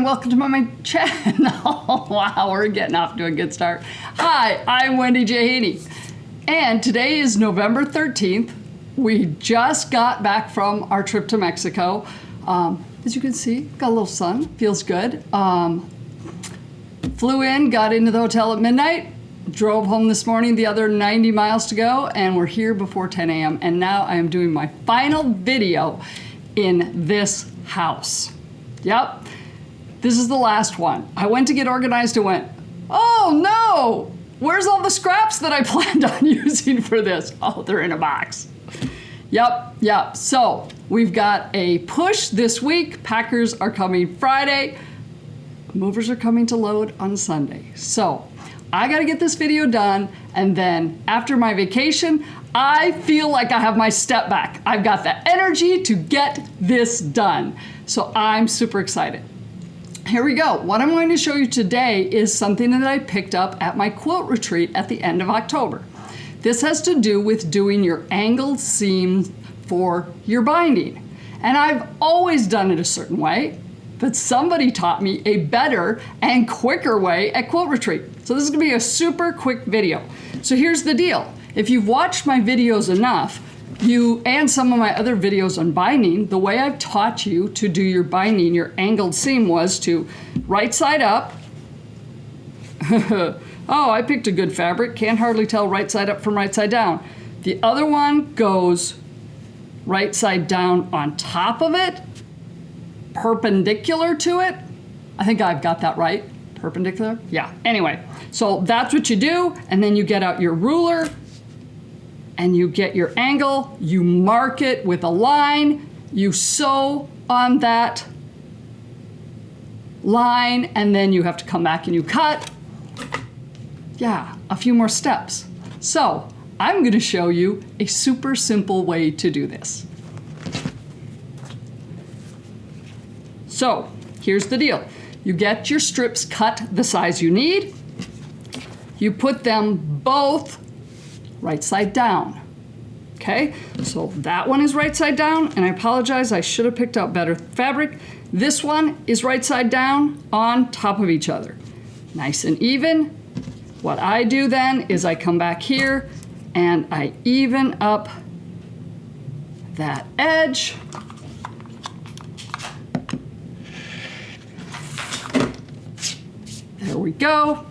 welcome to my channel. Wow, we're getting off to a good start. Hi, I'm Wendy Haney, and today is November 13th. We just got back from our trip to Mexico. As you can see, got a little sun, feels good. Flew in, got into the hotel at midnight, drove home this morning, the other 90 miles to go, and we're here before 10 a.m. And now I am doing my final video in this house. Yep, this is the last one. I went to get organized and went, oh no, where's all the scraps that I planned on using for this? Oh, they're in a box. Yep. So we've got a push this week. Packers are coming Friday. Movers are coming to load on Sunday. So I got to get this video done, and then after my vacation, I feel like I have my step back. I've got the energy to get this done. So I'm super excited. Here we go. What I'm going to show you today is something that I picked up at my quilt retreat at the end of October. This has to do with doing your angled seams for your binding. And I've always done it a certain way, but somebody taught me a better and quicker way at quilt retreat. So this is gonna be a super quick video. So here's the deal. If you've watched my videos enough, and some of my other videos on binding, the way I've taught you to do your binding, your angled seam, was to right side up. Oh, I picked a good fabric. Can't hardly tell right side up from right side down. The other one goes right side down on top of it, perpendicular to it. I think I've got that right. Perpendicular? Yeah. Anyway, so that's what you do, and then you get out your ruler and you get your angle, you mark it with a line, you sew on that line, and then you have to come back and you cut. Yeah, a few more steps. So I'm gonna show you a super simple way to do this. So here's the deal. You get your strips cut the size you need. You put them both right side down. Okay, so that one is right side down, and I apologize, I should have picked out better fabric. This one is right side down on top of each other. Nice and even. What I do then is I come back here and I even up that edge. There we go.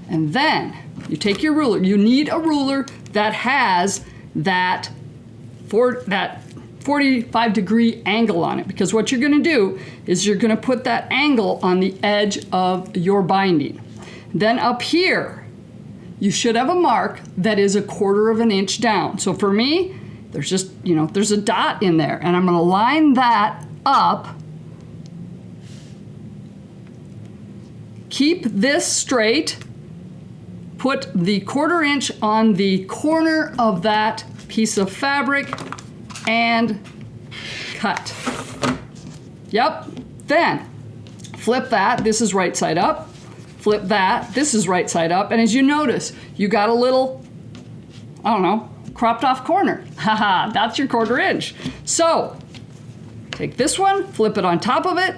And then you take your ruler. You need a ruler that has that 45-degree angle on it, because what you're going to do is you're going to put that angle on the edge of your binding. Then up here, you should have a mark that is 1/4 of an inch down. So for me, there's just, there's a dot in there, and I'm going to line that up. Keep this straight. Put the 1/4 inch on the corner of that piece of fabric and cut. Yep. Then flip that. This is right side up. Flip that. This is right side up. And as you notice, you got a little, I don't know, cropped off corner. Haha, that's your 1/4 inch. So take this one, flip it on top of it.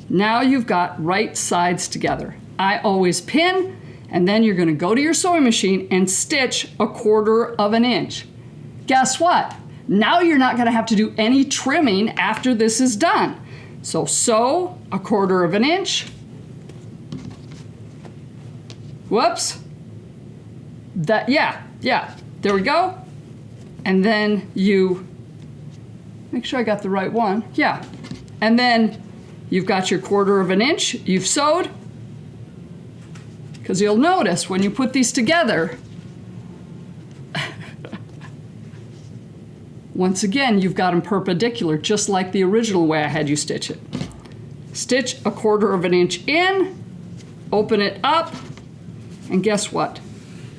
Now you've got right sides together. I always pin, and then you're going to go to your sewing machine and stitch 1/4 of an inch. Guess what? Now you're not going to have to do any trimming after this is done. So sew 1/4 of an inch. Whoops. Yeah, there we go. And then you make sure I got the right one. Yeah. And then you've got your 1/4 of an inch you've sewed. Because you'll notice when you put these together, once again, you've got them perpendicular, just like the original way I had you stitch it. Stitch 1/4 of an inch in, open it up, and guess what?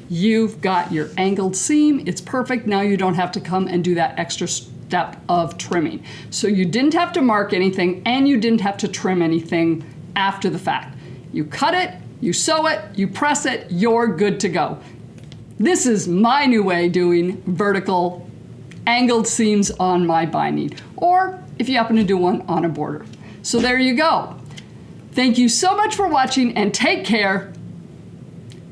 You've got your angled seam. It's perfect. Now you don't have to come and do that extra step of trimming. So you didn't have to mark anything, and you didn't have to trim anything after the fact. You cut it, you sew it, you press it, you're good to go. This is my new way doing vertical angled seams on my binding, or if you happen to do one on a border. So there you go. Thank you so much for watching and take care.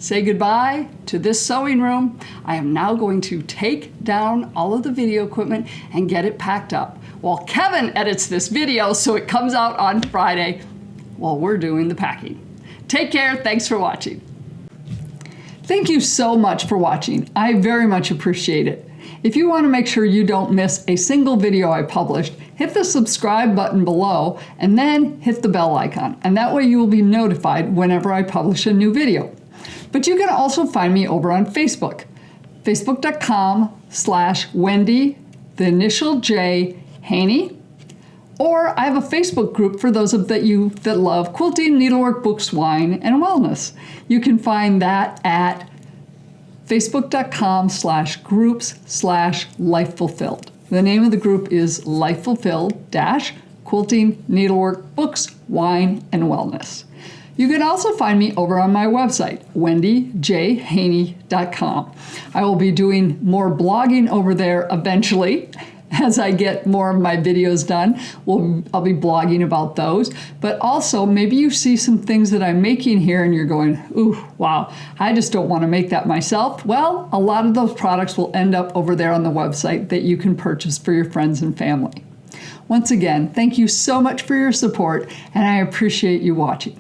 Say goodbye to this sewing room. I am now going to take down all of the video equipment and get it packed up while Kevin edits this video so it comes out on Friday while we're doing the packing. Take care. Thanks for watching. Thank you so much for watching. I very much appreciate it. If you want to make sure you don't miss a single video I published, hit the subscribe button below and then hit the bell icon. And that way you will be notified whenever I publish a new video. But you can also find me over on Facebook, facebook.com/Wendy, the initial J, Haney. Or I have a Facebook group for those of you that love quilting, needlework, books, wine, and wellness. You can find that at facebook.com/groups/lifefulfilled. The name of the group is Life Fulfilled - Quilting, Needlework, Books, Wine, and Wellness. You can also find me over on my website, wendyjhaney.com. I will be doing more blogging over there eventually. As I get more of my videos done, I'll be blogging about those. But also, maybe you see some things that I'm making here and you're going, ooh, wow, I just don't want to make that myself. Well, a lot of those products will end up over there on the website that you can purchase for your friends and family. Once again, thank you so much for your support, and I appreciate you watching.